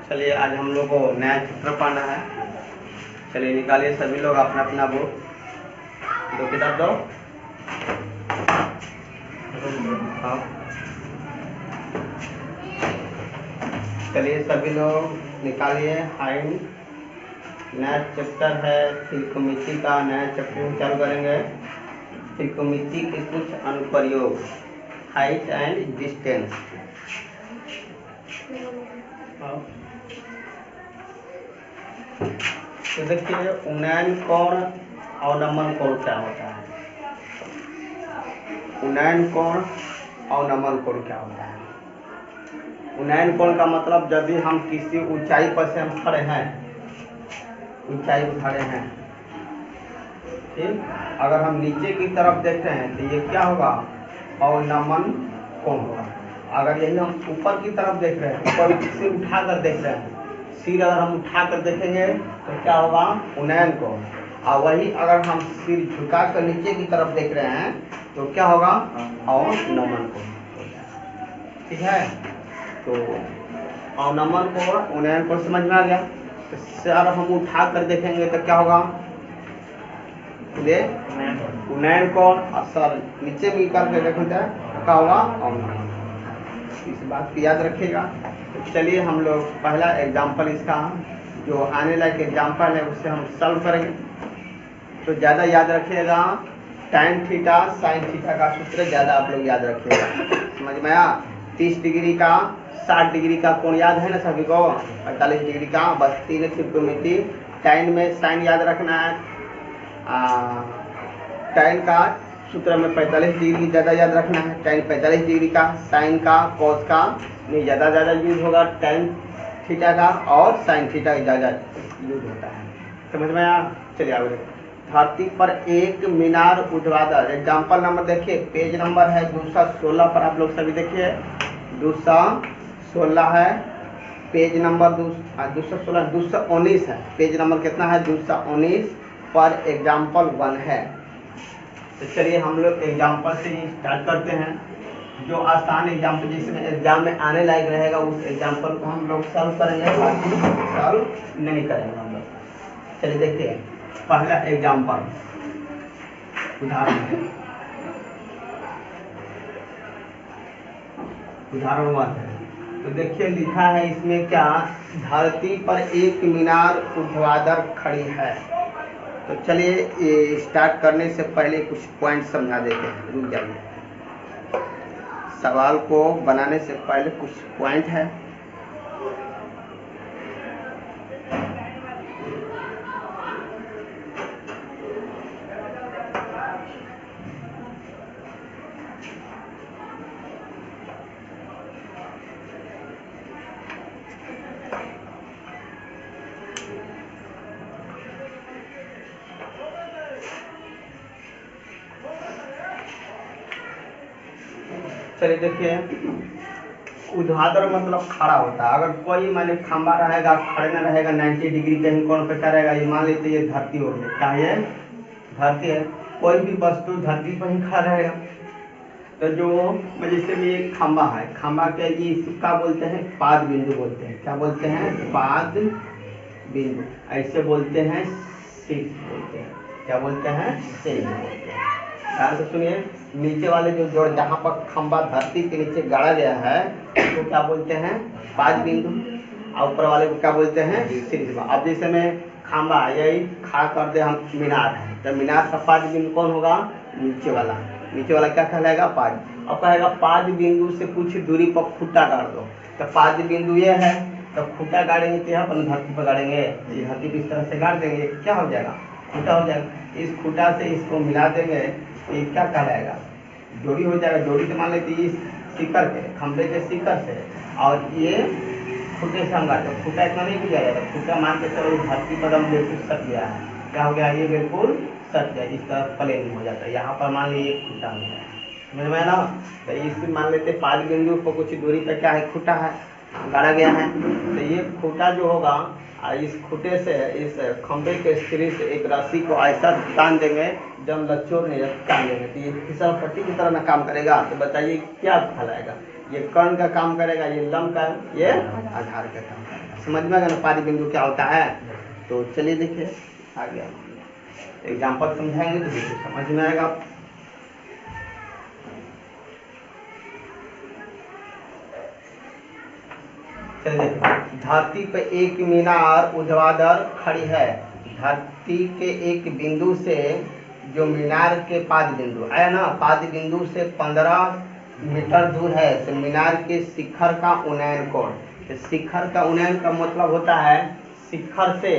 चलिए आज हम लोग को नया चित्र पढ़ना है। चलिए निकालिए सभी लोग अपना अपना बुक, दो किताब दो। हाँ चलिए सभी लोग निकालिए। हाइट नया चैप्टर है त्रिकोणमिति का, नया चैप्टर चालू करेंगे। त्रिकोणमिति के कुछ अनुप्रयोग, हाइट एंड डिस्टेंस। तो देखिए उन्नयन कोण और नमन कोण क्या होता है। उन्नयन कोण और नमन कोण क्या होता है। उन्नयन कोण का मतलब जब भी हम किसी ऊंचाई पर से हम खड़े हैं, ऊंचाई पर खड़े हैं, ठीक, अगर हम नीचे की तरफ देख रहे हैं तो ये क्या होगा, और नमन कोण होगा। अगर यही हम ऊपर की तरफ देख रहे हैं, ऊपर सिर उठा कर देख रहे हैं, सिर अगर हम उठा कर देखेंगे तो क्या होगा, उन्नयन कोण। और वही अगर हम सिर झुका कर नीचे की तरफ देख रहे हैं तो क्या होगा, और नमन कोण। ठीक है, तो और नमन कोण उन्नयन कोण समझ में आ गया। तो सर हम उठा कर देखेंगे तो क्या होगा, उन्नयन कोण। और सर नीचे भी करके देखेंगे तो क्या होगा, और नमन। इस बात को याद रखिएगा। तो चलिए हम लोग पहला एग्जाम्पल इसका जो आने लायक एग्जाम्पल है उससे हम सॉल्व करेंगे। तो ज़्यादा याद रखिएगा, tan थीटा sin थीटा का सूत्र ज़्यादा आप लोग याद रखिएगा। समझ में आया। 30 डिग्री का 60 डिग्री का कोण याद है ना सभी को, 48 डिग्री का, बस 3 त्रिकोणमिति। tan में sin याद रखना है, tan का सूत्र में 45 डिग्री ज़्यादा याद रखना है, tan 45 डिग्री का, sin का cos का नहीं ज़्यादा यूज होगा, tan थीटा का और sin थीटा का ज़्यादा यूज होता है। समझ में आया। चलिए आगे। धरती पर एक मीनार ऊर्ध्वाधर, एग्जाम्पल नंबर देखिए, पेज नंबर है 216 पर आप लोग सभी देखिए, 216 है, पेज नंबर 219 है, पेज नंबर कितना है, 219 पर एग्जाम्पल 1 है। तो चलिए हम लोग एग्जाम्पल से ही स्टार्ट करते हैं। जो आसान एग्जाम्पल जिसमें एग्जाम में आने लायक रहेगा उस एग्जाम्पल को हम लोग सॉल्व करेंगे, बाकी सॉल्व नहीं करेंगे हम लोग। चलिए देखिए पहला एग्जाम्पल उदाहरण 1 है। तो देखिए लिखा है इसमें क्या, धरती पर एक मीनार ऊर्ध्वाधर खड़ी है। तो चलिए ये स्टार्ट करने से पहले कुछ पॉइंट समझा देते हैं, रुक जाइए। सवाल को बनाने से पहले कुछ पॉइंट है। चलिए देखिए, ऊर्ध्वाधर मतलब खड़ा होता है। अगर कोई मान लीजिए खंबा रहेगा, खड़े न रहेगा, 90 डिग्री कहीं कोण पे क्या रहेगा, ये मान लेते ये धरती हो गई, क्या है धरती है, कोई भी वस्तु धरती पर ही खड़ा रहेगा। तो जो जैसे भी एक खंबा है, खंबा के ये क्या बोलते हैं, पाद बिंदु बोलते हैं। क्या बोलते हैं, पाद बिंदु। ऐसे बोलते हैं शीर्ष बोलते हैं। क्या बोलते हैं, शीर्ष बोलते हैं। ध्यान से सुनिए, नीचे वाले जो जोड़ जहाँ पर खंबा धरती के नीचे गाड़ा गया है तो क्या बोलते हैं, पाद बिंदु। और ऊपर वाले को क्या बोलते हैं, शीर्ष। अब जैसे में खंबा यही खड़ा कर दे हम मीनार है, तो मीनार का पाद बिंदु कौन होगा, नीचे वाला। नीचे वाला क्या कहलाएगा, पाद। अब कहेगा पाद बिंदु से कुछ दूरी पर खूंटा गाड़ दो, तो पाद बिंदु ये है, तो खूंटा गाड़ेंगे तो यहाँ पर धरती पर गाड़ेंगे, ये धरती पर इस तरह से गाड़ देंगे, क्या हो जाएगा, खूंटा हो जाएगा। इस खूंटा से इसको मिला देंगे तो ये क्या कहलाएगा, जोड़ी हो जाएगा। जोड़ी तो मान लेते इस शिखर के, खंभे के शिखर से, और ये खूंटे से हम गाड़ते, खूंटा इतना नहीं भी जाएगा, खूंटा मान के चलो धरती पर हम बिल्कुल सट गया है, क्या हो गया, ये बिल्कुल सट गया, इस तरह प्लेन हो जाता है। यहाँ पर मान लीजिए खूंटा हो जाएगा, समझ में ना। तो इसमें मान लेते पाद बिंदु को कुछ दूरी पर क्या है, खूंटा है, गाड़ा गया है। तो ये खूंटा जो होगा इस खूटे से, इस खंभे के स्त्री से एक रस्सी को ऐसा तान देंगे, जब लच्चों ने तान देंगे तो ये फिसल पट्टी की तरह ना काम करेगा। तो बताइए क्या फैलाएगा? ये कर्ण का काम करेगा, ये लंब का, ये आधार का काम करेगा। समझ में आ गया ना पाद बिंदु क्या होता है? तो चलिए देखिए आगे एग्जाम्पल समझाएंगे तो देखिए समझ में आएगा। चलिए, धरती पे एक मीनार ऊर्ध्वाधर खड़ी है। धरती के एक बिंदु से जो मीनार के पाद बिंदु है ना, पाद बिंदु से 15 मीटर दूर है, तो मीनार के शिखर का उन्नयन कोण। शिखर का उन्नयन का मतलब होता है शिखर से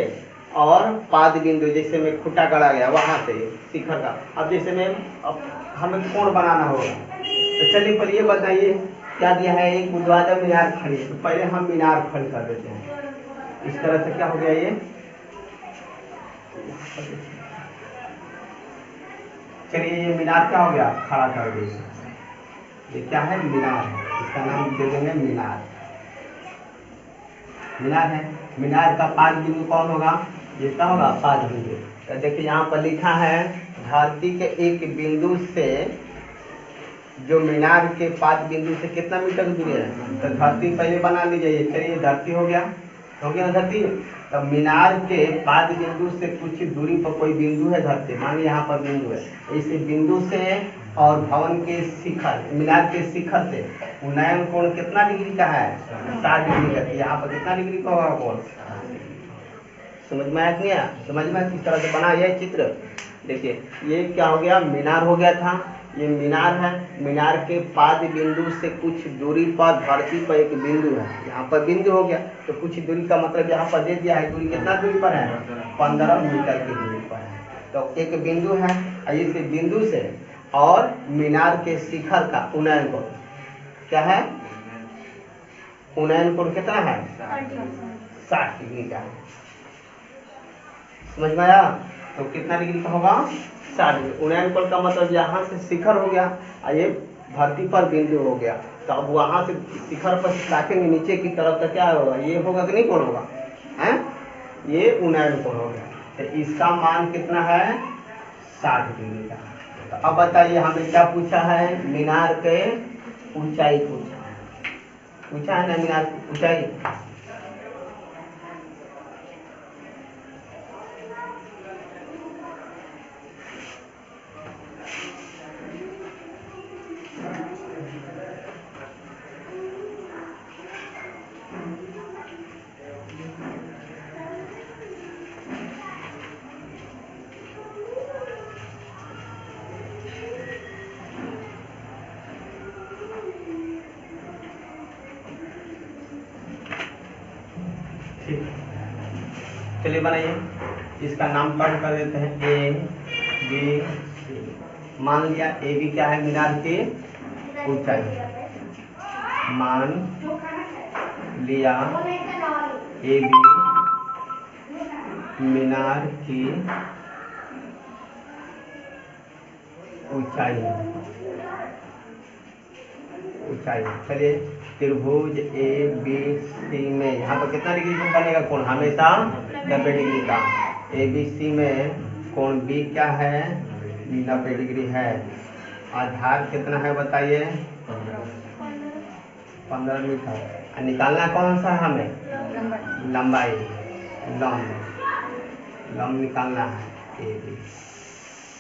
और पाद बिंदु, जैसे में खुटा गड़ा गया वहां से शिखर का। अब जैसे में अब हमें कोण बनाना होगा, तो चलिए पहले ये बताइए क्या दिया है? एक ऊर्ध्वाधर मीनार खड़ी है, तो पहले हम मीनार खड़ी कर देते हैं। इस तरह से क्या हो गया? ये चलिए ये मीनार क्या हो गया? खड़ा कर दिए। ये क्या है? मीनार है, इसका नाम दे देंगे मीनार। मीनार है, मीनार का पाद बिंदु कौन होगा? ये क्या होगा? पाद बिंदु। तो देखिए यहाँ पर लिखा है धरती के एक बिंदु से जो मीनार के पाद बिंदु से कितना मीटर दूरी है? तो धरती पहले बना लीजिए। चलिए धरती हो गया ना धरती। तो मीनार के पाद बिंदु से कुछ दूरी पर कोई बिंदु है धरती, मानिए यहाँ पर बिंदु है, इस बिंदु से और भवन के शिखर, मीनार के शिखर से उन्नयन कोण कितना डिग्री का है? 60 डिग्री का। यहाँ पर कितना डिग्री का होगा कोण? समझ में आया कि नहीं? समझ में किस तरह से बना यह चित्र? देखिए ये क्या हो गया? मीनार हो गया था, ये मीनार है। मीनार के पाद बिंदु से कुछ दूरी पर धरती पर एक बिंदु है, यहाँ पर बिंदु हो गया। तो कुछ दूरी का मतलब यहाँ पर दे दिया है, दूरी कितना दूरी पर है? 15 मीटर की दूरी पर है। तो एक बिंदु है, इस बिंदु से और मीनार के शिखर का उन्नयन कोण क्या है? उन्नयन कोण कितना है? 60 डिग्री का है। समझ में आया? तो कितना डिग्री का होगा? 60 डिग्री। उन्नयन कोण का मतलब यहाँ से शिखर हो गया, ये धरती पर बिंदु हो गया। तो अब वहां से शिखर पर ताकेंगे नीचे की तरफ, तो क्या होगा? ये होगा कि नहीं? कोण होगा है, ये उन्नयन कोण हो गया। तो इसका मान कितना है? 60 डिग्री का। तो अब बताइए हमें क्या पूछा है? मीनार के ऊंचाई पूछा है ना, मीनार की ऊंचाई। चलिए बनाइए, इसका नामकरण कर देते हैं ए बी सी। मान लिया ए बी क्या है? मीनार की ऊंचाई। मान लिया ए बी मीनार की ऊंचाई। चलिए त्रिभुज ए बी सी में यहाँ पर कितना डिग्री का बनेगा कोण? हमेशा 90 डिग्री का। ए बी सी में कोण बी क्या है? 90 डिग्री है। आधार कितना है बताइए? 15 मीटर। निकालना कौन सा है हमें? लंबाई, लंब निकालना है ए बी।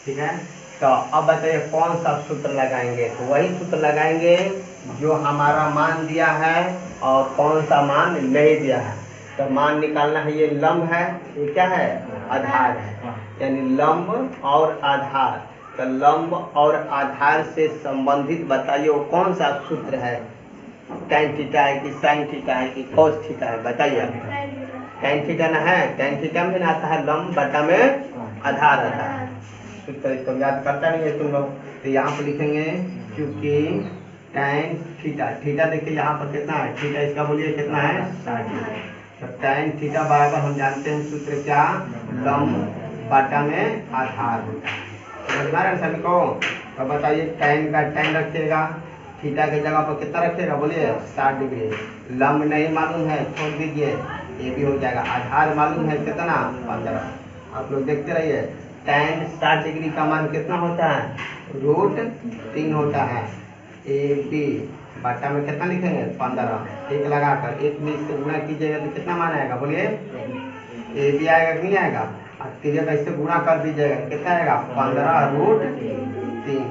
ठीक है, तो अब बताइए कौन सा सूत्र लगाएंगे? तो वही सूत्र लगाएंगे जो हमारा मान दिया है और कौन सा मान नहीं दिया है। तो मान निकालना है, ये लंब है, ये क्या है? आधार है, यानी लंब और आधार। तो लंब और आधार से संबंधित बताइए वो कौन सा सूत्र है? tan थीटा है कि sin थीटा है कि cos थीटा है? बताइए। tan थीटा ना है, tan थीटा में आता है लंब बटा में आधार आता है। सूत्र इसको याद करता नहीं है तुम लोग, तो यहाँ पर लिखेंगे क्योंकि tan थीटा, थीटा देखिए यहाँ पर कितना है? थीटा इसका बोलिए कितना है? 60 डिग्री। तो tan थीटा बराबर हम जानते हैं सूत्र क्या? लंब बटा में आधार होता है। समझ में आ रहा है सभी को? तो बताइए tan का tan रखिएगा, थीटा की जगह पर कितना रखिएगा? बोलिए 60 डिग्री। लंब नहीं मालूम है, छोड़ दीजिए, ये भी हो जाएगा। आधार मालूम है कितना 15। आप लोग देखते रहिए। tan 60 डिग्री का मान कितना होता है √3 होता है। ए बी बटा में कितना लिखेंगे 15 एक लगाकर 1 में इससे गुणा कीजिएगा तो कितना मान आएगा बोलिए ए बी आएगा कि नहीं आएगा। और तिरक ऐसे गुणा कर दीजिएगा कितना आएगा 15√3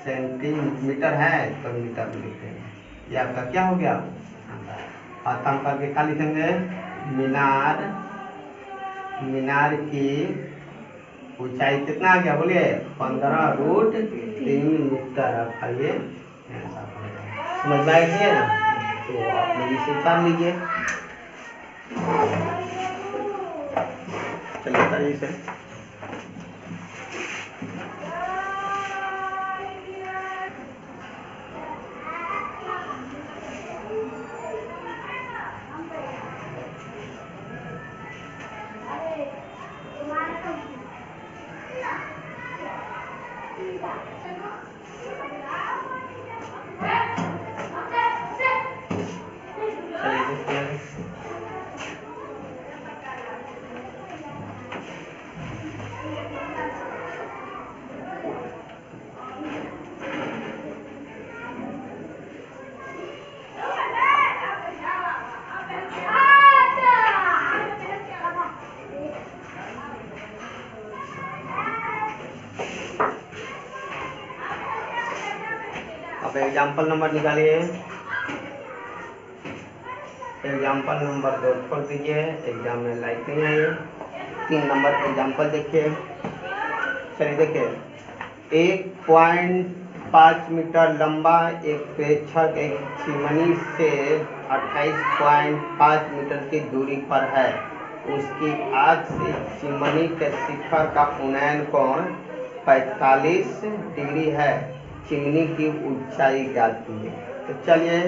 सेंटीमीटर है तो मीटर में लिखेंगे। ये आपका क्या हो गया और कम करके क्या लिखेंगे मीनार की ऊंचाई कितना आ गया बोलिए 15√3 मीटर। आइए समझ में आइए ना तो आप लोग इसे उतार लीजिए। चलिए उतारिए इसे। अब एग्जाम्पल नंबर निकालिए। एग्जाम्पल नंबर 2 छोड़ दीजिए, एग्जाम में लाइक नहीं आई। 3 नंबर एग्जाम्पल देखिए। चलिए देखिए 1.5 मीटर लंबा एक प्रेक्षक एक चिमनी से 28.5 मीटर की दूरी पर है। उसकी आग से चिमनी के शिखर का उन्नयन कोण 45 डिग्री है। चिमनी की ऊंचाई ज्ञात कीजिए। तो चलिए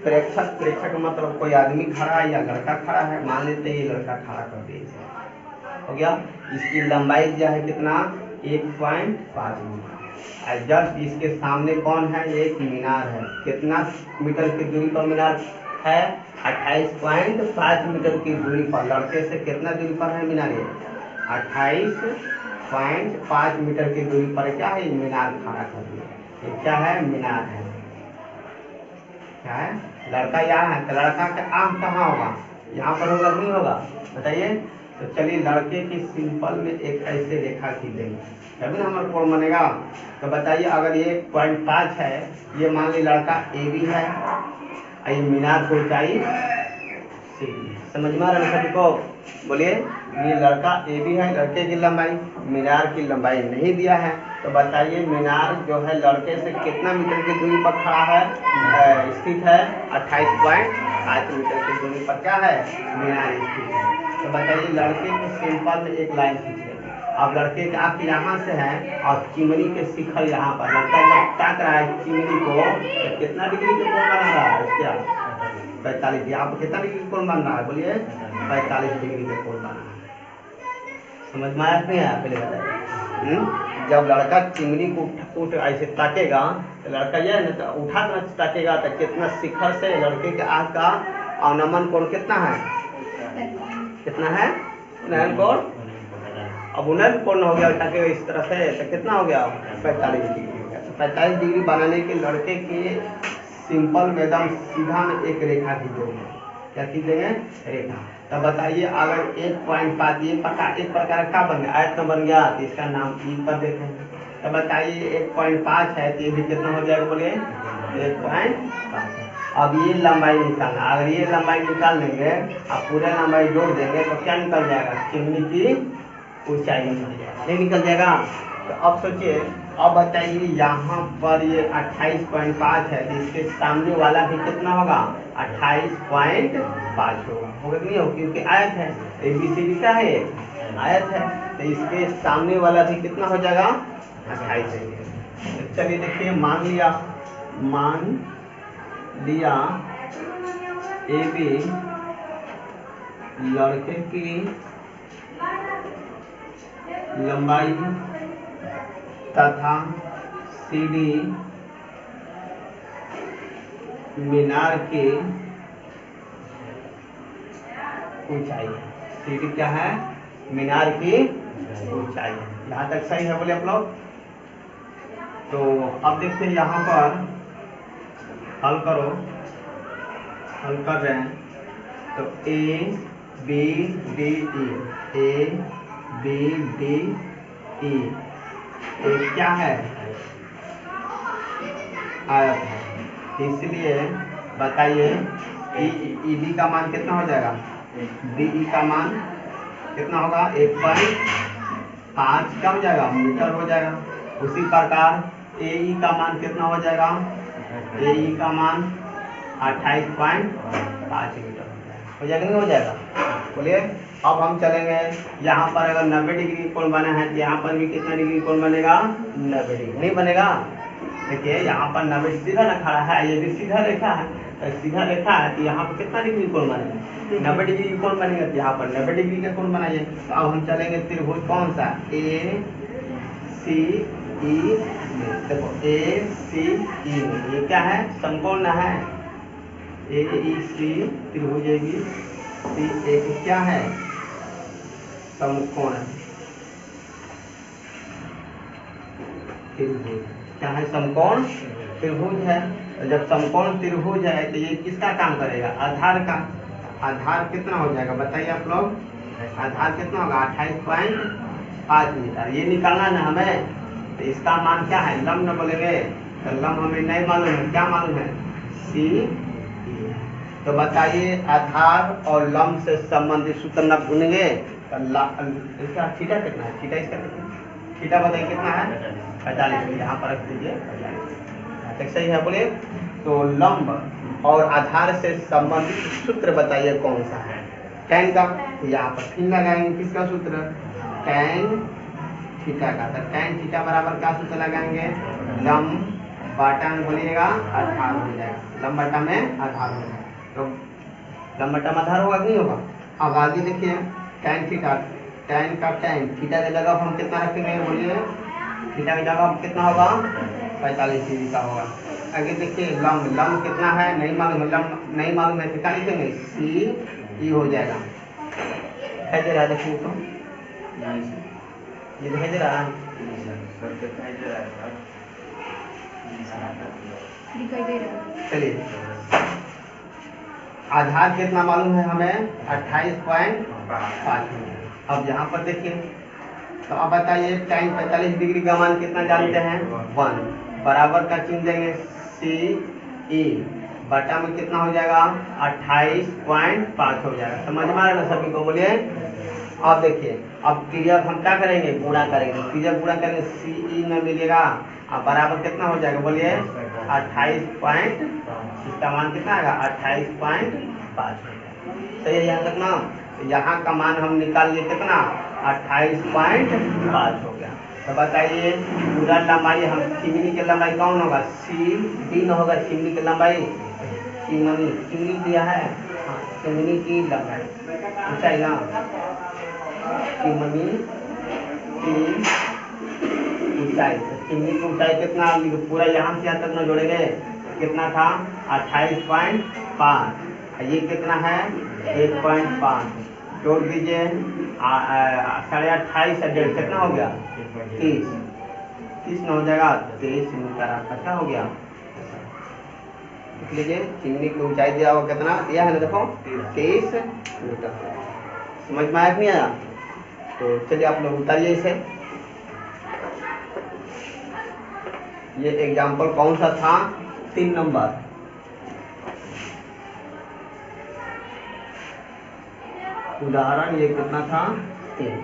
प्रेक्षक मतलब कोई आदमी खड़ा है या लड़का खड़ा है। मान लेते ये लड़का खड़ा कर दिए हो गया। इसकी लंबाई जो है कितना 1.5 मीटर। जस्ट इसके सामने कौन है एक मीनार है। कितना मीटर की दूरी पर मीनार है 28.5 मीटर की दूरी पर। लड़के से कितना दूरी पर है मीनार ये 28.5 मीटर की दूरी पर क्या है मीनार खड़ा कर दिया। ये क्या है मीनार है। क्या है लड़का यहाँ है तो लड़का का आँख कहाँ होगा यहाँ पर होगा नहीं होगा बताइए। तो चलिए लड़के की सिंपल में एक ऐसे रेखा खींचेंगे तभी ना हमारा कोण बनेगा। तो बताइए अगर ये 0.5 है ये मान ली लड़का ए बी है ये मीनार को ऊंचाई सी बी। समझ में आ रहा है सभी को बोलिए। ये लड़का ए बी है लड़के की लंबाई मीनार की लंबाई नहीं दिया है। तो बताइए मीनार जो है लड़के से कितना मीटर की दूरी पर खड़ा है स्थित है 28.5 मीटर की दूरी पर क्या है मीनार स्थित है। तो बताइए लड़के की सिंपल में एक लाइन खींचिए। अब लड़के का आँख यहाँ से है और चिमनी के शिखर यहाँ पर लड़का जब ताक रहा है चिमनी को तो कितना डिग्री के कोण बना रहा है उसके 45 डिग्री। आप कितना डिग्री कोण बन रहा है बोलिए 45 डिग्री के कोण बना है। समझ में आया नहीं आया पहले बताइए। जब लड़का चिमनी को उठ ऐसे ताकेगा तो लड़का यह ना तो उठा कर ताकेगा तो कितना शिखर से लड़के के आँख का अवनमन कोण कितना है उन्नयन कोण। अब उन्नयन कोण हो गया ताकेगा इस तरह से तो कितना हो गया 45 डिग्री हो गया। तो 45 डिग्री बनाने के लड़के के सिंपल में एकदम सीधा में एक रेखा खींचेंगे। क्या खींचेंगे रेखा। तब बताइए अगर 1.5 ये एक प्रकार का बन गया आयत बन गया तो इसका नाम ई कर देते हैं। तब बताइए 1.5 है तो ये भी कितना हो जाएगा बोलिए 1.5। अब ये लंबाई निकालना अगर ये लंबाई निकाल लेंगे आप पूरे लंबाई जोड़ देंगे तो क्या निकल जाएगा चिमनी की ऊंचाई निकल जाएगा नहीं निकल जाएगा। तो अब सोचिए अब बताइए यहाँ पर ये 28.5 है तो इसके सामने वाला भी कितना होगा 28.5 होगा कि नहीं हो क्योंकि आयत है ABCD क्या है आयत है तो इसके सामने वाला भी कितना हो जाएगा 28 है। तो चलिए देखिए मान लिया AB लड़के की लंबाई तथा CD मीनार की ऊंचाई है। सीढ़ी क्या है? मीनार की ऊंचाई है। यहाँ तक सही है बोले आप लोग? तो अब देखते हैं यहाँ पर हल करो, हल कर रहे हैं तो A B D E, A B D E, A क्या है? आयत है। इसलिए बताइए ई डी का मान कितना हो जाएगा? डी ई का मान कितना होगा? 1.5 क्या हो जाएगा? मीटर हो जाएगा। उसी प्रकार ए ई का मान कितना हो जाएगा? ए ई का मान 28.5 मीटर हो जाएगा, नहीं हो जाएगा? बोलिए। अब हम चलेंगे यहाँ पर, अगर 90 डिग्री कोण बना है तो यहाँ पर भी कितना डिग्री कोण बनेगा? 90 डिग्री। नहीं बनेगा? देखिए यहाँ पर 90 सीधा ना खड़ा है, ये भी सीधा रेखा है, तो सीधा रेखा है तो यहाँ पर कितना डिग्री कोण बनेगा? 90 डिग्री कोण बनेगा, तो यहाँ पर 90 डिग्री का कोण बनाइए। तो अब हम चलेंगे त्रिभुज कौन सा? ए सी ई। देखो ए सी ई, ये क्या है? समकोण है। ए ई सी त्रिभुज ए बी सी, एक क्या है? समकोण त्रिभुज। क्या है? समकोण त्रिभुज है। तो जब समकोण त्रिभुज है तो ये किसका काम करेगा? आधार का। आधार कितना हो जाएगा बताइए आप लोग? आधार कितना होगा? 28.5 मीटर। ये निकालना ना हमें, तो इसका मान क्या है? लंब न बोलेंगे, तो लंब हमें नहीं मालूम है। क्या मालूम है? सी। तो बताइए आधार और लंब से संबंधित सूत्र न भूलेंगे तो इसका थीटा कितना है? थीटा इसका कितना? थीटा बताइए कितना है? 45। यहाँ पर रख दीजिए 45। सही है बोलिए। तो लंब और आधार से संबंधित सूत्र बताइए कौन सा है? टैन का। यहाँ पर फिर लगाएंगे किसका सूत्र? टैन थीटा का। तो टैन थीटा बराबर क्या सूत्र लगाएंगे? लंब बटा में बोलिएगा आधार हो जाएगा। लंब बटा में आधार हो जाएगा। तो लंब बटा में आधार होगा कि नहीं होगा? अब आगे देखिए टैन थीटा, टैन का टैन थीटा की जगह हम कितना रखेंगे? बोलिए थीटा की जगह कितना होगा? 45 डिग्री का होगा। आगे देखिए लंब, लंब कितना है? नहीं मालूम है। लंब नहीं मालूम है, कितना लिखेंगे? सी ई हो जाएगा। दिखाई दे रहा है? देखिए तो ये दिखाई दे रहा है? चलिए आधार कितना मालूम है हमें? 28.5। अब यहाँ पर देखिए, तो अब बताइए tan 45 डिग्री का मान कितना जानते हैं? 1। बराबर का चिन्ह देंगे सी ई, बटा में कितना हो जाएगा? 28.5 हो जाएगा। समझ में आ रहा है ना सभी को? बोलिए। अब देखिए अब तिर्यक हम क्या करेंगे? गुणा करेंगे। तिर्यक गुणा करेंगे सी ई में मिलेगा, अब बराबर कितना हो जाएगा? बोलिए 28. इसका मान कितना आएगा? 28.5। सही है यहाँ तक ना? तो यहाँ का मान हम निकाल लिए कितना? 28.5 हो गया। तो बताइए पूरा लंबाई हम चिमनी की लंबाई कौन होगा? सी डी न होगा चिमनी की लंबाई? चिमनी दिया है, चिमनी की लंबाई ऊंचाई ना, चिमनी की ऊंचाई। चिमनी की ऊंचाई कितना? पूरा यहाँ से यहाँ तक न जोड़ेंगे, कितना था? 28.5। ये कितना है? 1.5 जोड़ दीजिए, 28.5 से 1.5 कितना हो गया? 30। 30 न हो जाएगा? 23 मीटर आपका क्या हो गया? लिख लीजिए चिमनी की ऊंचाई दिया हुआ कितना दिया है ना? देखो 23 मीटर। समझ में आया कि नहीं आया? तो चलिए आप लोग उतारिए इसे। ये एग्जाम्पल कौन सा था? 3 नंबर। उदाहरण ये कितना था? 3।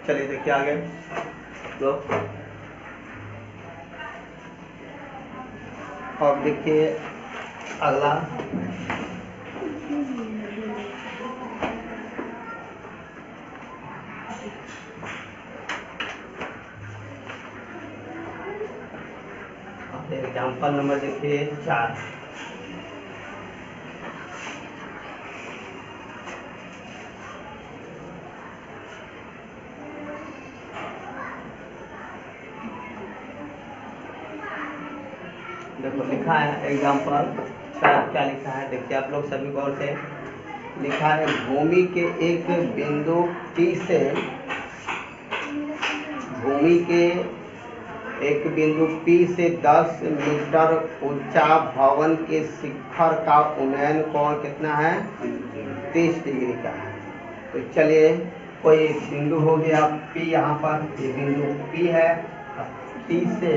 चलिए देखिए आगे तो अब देखिए अगला एग्जाम्पल नंबर देखिए 4। देखो लिखा है एग्जाम्पल 4, क्या लिखा है देखिए आप लोग सभी गौर से। लिखा है भूमि के एक बिंदु P से भूमि के एक बिंदु P से 10 मीटर ऊंचा भवन के शिखर का उन्नयन कोण कितना है? 30 डिग्री का है। तो चलिए कोई बिंदु हो गया P, यहाँ पर ये बिंदु P है, P से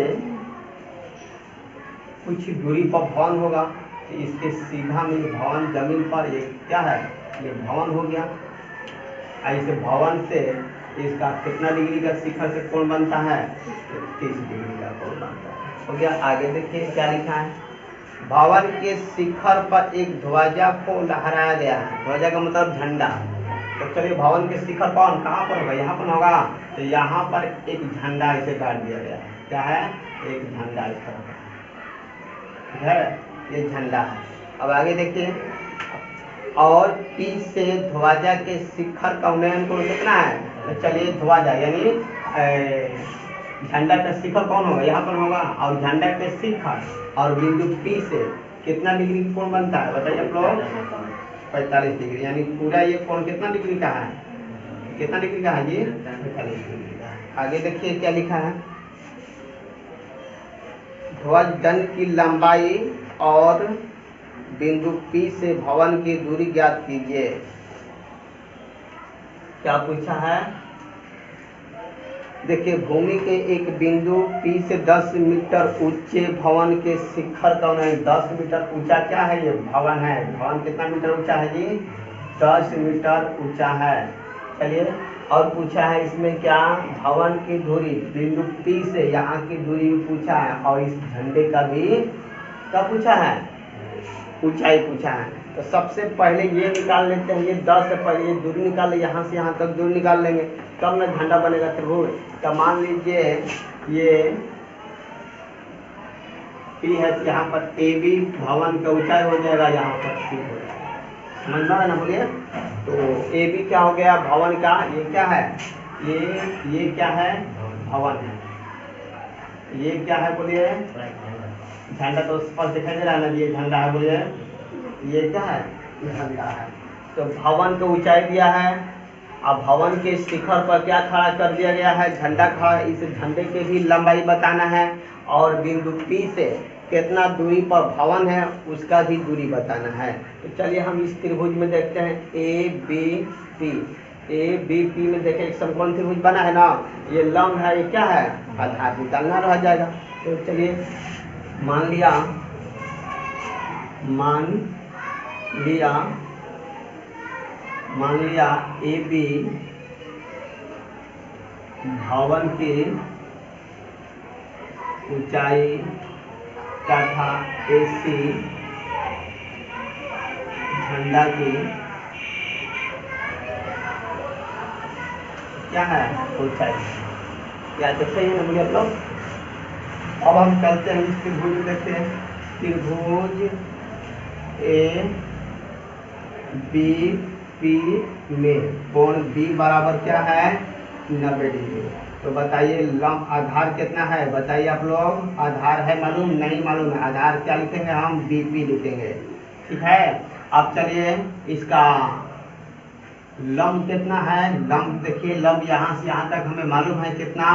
कुछ दूरी पर भवन होगा, तो इसके सीधा में भवन जमीन पर ये क्या है? ये भवन हो गया। इस भवन से इसका कितना डिग्री का शिखर से कोण बनता है? 30 डिग्री का कोण बनता है। हो गया। आगे देखिए क्या लिखा है। भवन के शिखर पर एक ध्वजा को लहराया गया है। ध्वजा का मतलब झंडा। तो चलिए भवन के शिखर कौन कहाँ पर होगा? यहाँ पर होगा। तो यहाँ पर एक झंडा इसे गाड़ दिया गया है। क्या है? एक झंडा इस तरह का, ठीक है, ये झंडा है। अब आगे देखिए, और P से ध्वजा के शिखर का उन्नयन कोण कितना है? तो चलिए ध्वजा यानी झंडा का शिखर कौन होगा? यहाँ पर होगा। और झंडा के शिखर और बिंदु P से कितना डिग्री कोण बनता है बताइए आप लोग? 45 डिग्री। यानी पूरा ये कोण कितना डिग्री का है? कितना डिग्री का है जी? 45 डिग्री का है। आगे देखिए क्या लिखा है। ध्वज दंड की लंबाई और बिंदु P से भवन की दूरी ज्ञात कीजिए। क्या पूछा है? देखिए भूमि के एक बिंदु P से 10 मीटर ऊंचे भवन के शिखर का उन्नयन। 10 मीटर ऊंचा क्या है? ये भवन है। भवन कितना मीटर ऊंचा है जी? 10 मीटर ऊंचा है। चलिए और पूछा है इसमें क्या? भवन की दूरी बिंदु P से यहाँ की दूरी भी पूछा है, और इस झंडे का भी क्या पूछा है? ऊंचाई पूछा है। तो सबसे पहले ये निकाल लेते हैं। ये 10 से पहले ये दूरी निकाल ले, यहाँ से यहाँ तक दूरी निकाल लेंगे, तब ना झंडा बनेगा त्रिभुज। तो मान लीजिए ये P है, तो यहाँ पर AB भवन का ऊंचाई हो जाएगा, यहाँ पर C हो जाएगा। समझ में है ना? बोलिए। तो AB क्या हो गया? भवन का। ये क्या है? ये क्या है? भवन है। ये क्या है बोलिए? झंडा। तो स्पष्ट दिखाई दे रहा है ना? ये झंडा है बोलिए। ये क्या है? झंडा है। तो भवन को ऊंचाई दिया है। अब भवन के शिखर पर क्या खड़ा कर दिया गया है? झंडा खड़ा। इस झंडे के भी लंबाई बताना है, और बिंदु P से कितना दूरी पर भवन है उसका भी दूरी बताना है। तो चलिए हम इस त्रिभुज में देखते हैं ABP। ABP में देखें एक समकोण त्रिभुज बना है ना? ये लंब है, ये क्या है? आधार निकालना रह जाएगा। तो चलिए मान लिया AB भवन की ऊंचाई क्या था? AC झंडा की क्या है? ऊंचाई। या तो सही है ना? बोलिए आप लोग। अब हम चलते हैं इस त्रिभुज में, देखते हैं त्रिभुज ABP में कोण B बराबर क्या है? 90 डिग्री। तो बताइए लंब आधार कितना है? बताइए आप लोग। आधार है मालूम? नहीं मालूम है। आधार क्या लिखेंगे हम? BP लिखेंगे, ठीक है। अब चलिए इसका लंब कितना है? लंब देखिए, लंब यहाँ से यहाँ तक हमें मालूम है कितना?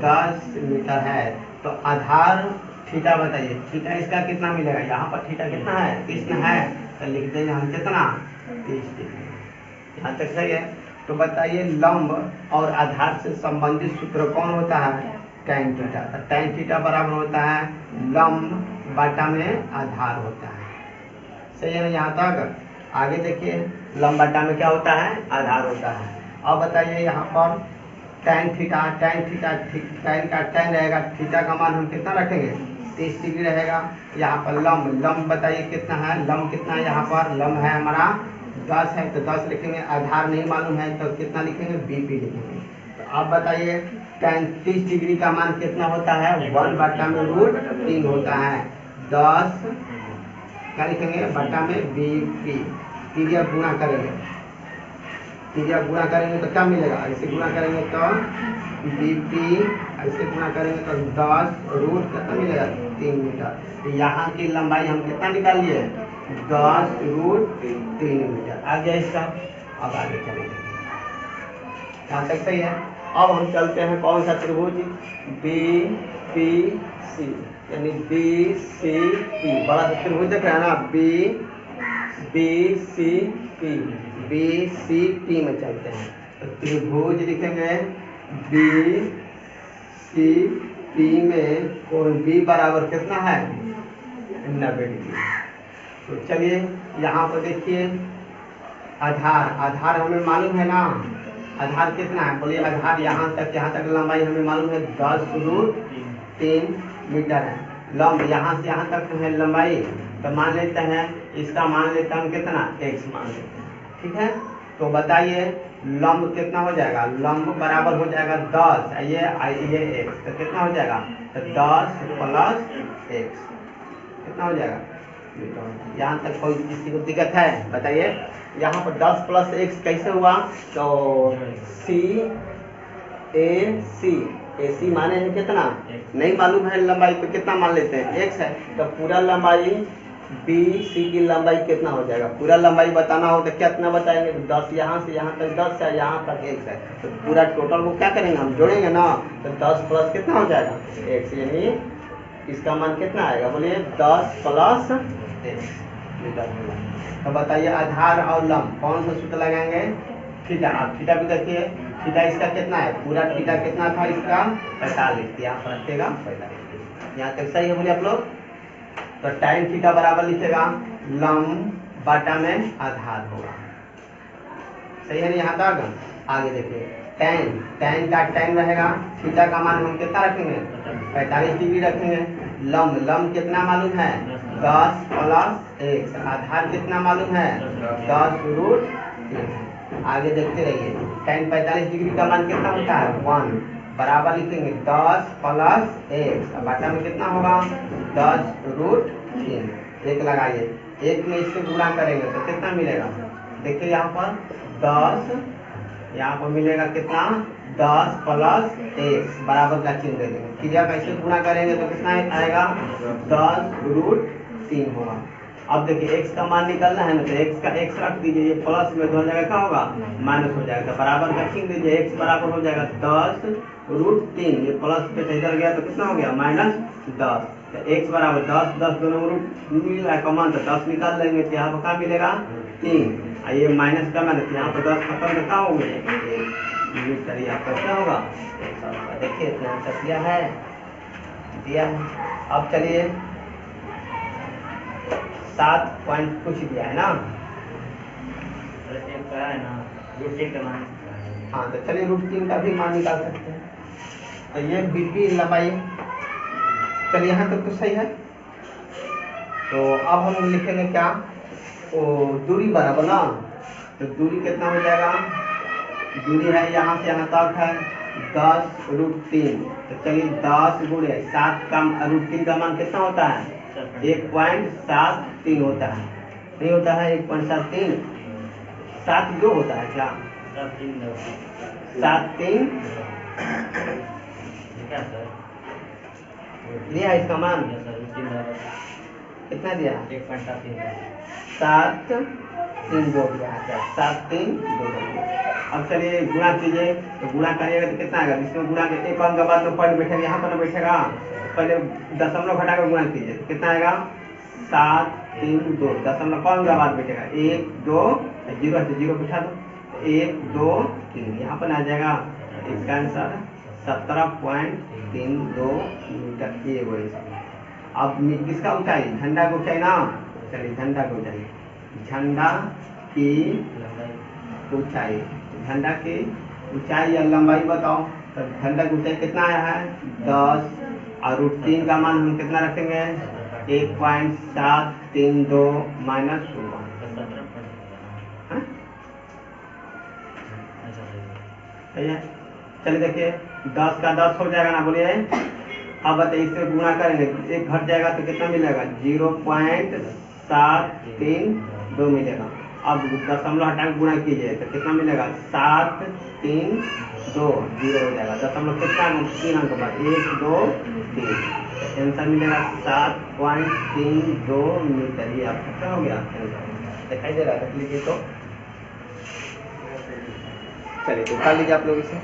10 मीटर है। तो आधार थीटा बताइए। थीटा इसका कितना मिलेगा? यहाँ पर थीटा कितना है? 30 है। तो लिख देंगे हम कितना? 30 डिग्री। यहाँ तक सही है। तो बताइए लंब और आधार से संबंधित सूत्र कौन होता है? tan theta. तो tan थीटा बराबर होता है लंब बटा में आधार होता है। सही है ना यहाँ तक? आगे देखिए लंब बटा में क्या होता है? आधार होता है। अब बताइए यहाँ पर tan थीटा tan का tan रहेगा, थीटा का मान हम कितना रखेंगे 30 डिग्री रहेगा। यहाँ पर लंब बताइए कितना है, लंब कितना है, यहाँ पर लंब है हमारा 10 है तो 10 लिखेंगे, आधार नहीं मालूम है तो कितना लिखेंगे बीपी लिखेंगे। तो आप बताइए tan 30 डिग्री का मान कितना होता है 1/√3 होता है, 10 क्या लिखेंगे बटा में बीपी, पीरियड गुणा करेंगे, पीरियड गुणा करेंगे तो क्या मिलेगा, ऐसे गुणा करेंगे तो बीपी, ऐसे गुणा करेंगे तो 10 कितना मिलेगा 3 मीटर। तो यहाँ की लंबाई हम कितना निकाल लिए 10√3 मीटर आ गया इसका। अब आगे चलेंगे, यहाँ तक सही है। अब हम चलते हैं कौन सा त्रिभुज BPC यानी BCP, बड़ा सा त्रिभुज देख रहे हैं ना BCP में चलते हैं। तो त्रिभुज लिखेंगे BCP में कोण B बराबर कितना है 90 डिग्री। तो चलिए यहाँ पर देखिए आधार हमें मालूम है ना, आधार कितना है बोलिए, आधार यहाँ तक लंबाई हमें मालूम है 10√3 मीटर है। लंब यहाँ से यहाँ तक है लंबाई, तो मान लेते हैं इसका मान लेते हैं हम कितना x मान लेते हैं, ठीक है। तो बताइए लंब कितना हो जाएगा, लंब बराबर हो जाएगा 10 ये x, तो कितना हो जाएगा तो 10 + x कितना हो जाएगा। यहाँ तक कोई किसी को दिक्कत है बताइए, यहाँ पर 10 + x कैसे हुआ, तो AC माने है कितना नहीं मालूम है लंबाई, तो कितना मान लेते हैं x है, तो पूरा लंबाई BC की लंबाई कितना हो जाएगा, पूरा लंबाई बताना हो तो कितना बताएंगे, तो 10 यहाँ से यहाँ तक 10 है, यहाँ तक x है, तो पूरा टोटल को क्या करेंगे हम जोड़ेंगे ना, तो 10 + कितना हो जाएगा x, यानी इसका मान कितना आएगा बोलिए 10 + x मीटर। तो बताइए आधार और लंब कौन सा सूत्र लगाएंगे, थीटा। आप थीटा भी देखिए, थीटा इसका कितना है, पूरा थीटा कितना था इसका 45, यहाँ पर रखेगा 45, यहाँ तक सही है बोलिए आप लोग। तो tan थीटा बराबर लिखेगा लंब बटा में आधार होगा, सही है ना यहाँ तक। आगे देखिए tan का tan रहेगा, थीटा का मान हम कितना रखेंगे 45 डिग्री रखेंगे। लंब कितना मालूम है 10 + x, आधार कितना मालूम है 10√3। आगे देखते रहिए tan 45 डिग्री का मान कितना होता है 1, बराबर लिखेंगे 10 + x, बटा में कितना होगा 10√3, एक लगाइए, एक में इससे गुणा करेंगे तो कितना मिलेगा, देखिए यहाँ पर 10, यहाँ पर मिलेगा कितना 10 + x बराबर का चिन्ह दे देंगे, क्रिया का इससे गुणा करेंगे तो कितना आएगा 10√3 होगा। अब देखिए x का मान निकालना है ना, तो x का x रख दीजिए, ये प्लस में दोनों जगह क्या होगा माइनस हो जाएगा, तो बराबर का चिन्ह दीजिए, x बराबर हो जाएगा 10√3, ये प्लस पे इधर गया तो कितना हो गया -10, तो x बराबर 10 दोनों रूट मिल रहा है कॉमन, तो 10 निकाल लेंगे तो यहाँ पर क्या मिलेगा 3, ये माइनस का माइनस यहाँ पर 10 खत्म तो क्या होंगे मीटर, यहाँ पर क्या होगा देखिए इतना आंसर दिया है। अब चलिए 7 पॉइंट कुछ दिया है ना, हाँ तो चलिए √3 का भी मान निकाल सकते हैं। तो ये बीपी लंबाई, चलिए यहाँ तक तो सही है। तो अब हम लिखेंगे क्या, तो दूरी बराबर ना, तो दूरी कितना हो जाएगा, दूरी है यहाँ से यहाँ तक है 10√3, तो चलिए 10 × 7 का √3 का मान कितना होता है 1.73 होता है, नहीं होता है 1.73, 7 होता है क्या 7.3 लिया इसका मान कितना दिया 7.32 दिया है, 7.32। अब चलिए गुणा कीजिए, तो गुणा करिएगा तो कितना आएगा, इसमें गुणा के एक अंक के बाद में पॉइंट बैठेगा, यहाँ पर ना बैठेगा, पहले दशमलव घटा कर गुणा कीजिए तो कितना आएगा 732, दशमलव कौन का बाद बैठेगा 1 2 0 से 0 बिठा दो, 1 2 3 यहाँ पर आ जाएगा, इसका आंसर 17.32 मीटर ये वही। अब किसका ऊंचाई, झंडा की ऊंचाई ना, चलिए झंडा की ऊंचाई, झंडा की ऊंचाई, झंडा की ऊंचाई या लंबाई बताओ। तो ठंडक ऊंचाई कितना आया है 10 और √3 का मान हम कितना रखेंगे 1.732 माइनस 1। चलिए देखिए 10 का 10 हो जाएगा ना बोलिए। अब बताइए इससे गुणा करेंगे एक घट जाएगा तो कितना मिलेगा 0.732 मिलेगा। अब दशमलव हटा के गुणा कीजिए तो कितना मिलेगा 732 जीरो हो जाएगा। दशमलव कितना 3 अंक बाद 1 2 3 आंसर मिलेगा 7.32 मीटर। ये आपका क्या हो गया आंसर दिखाई दे रहा है। देख लीजिए तो चलिए तो कर लीजिए आप लोग इसे।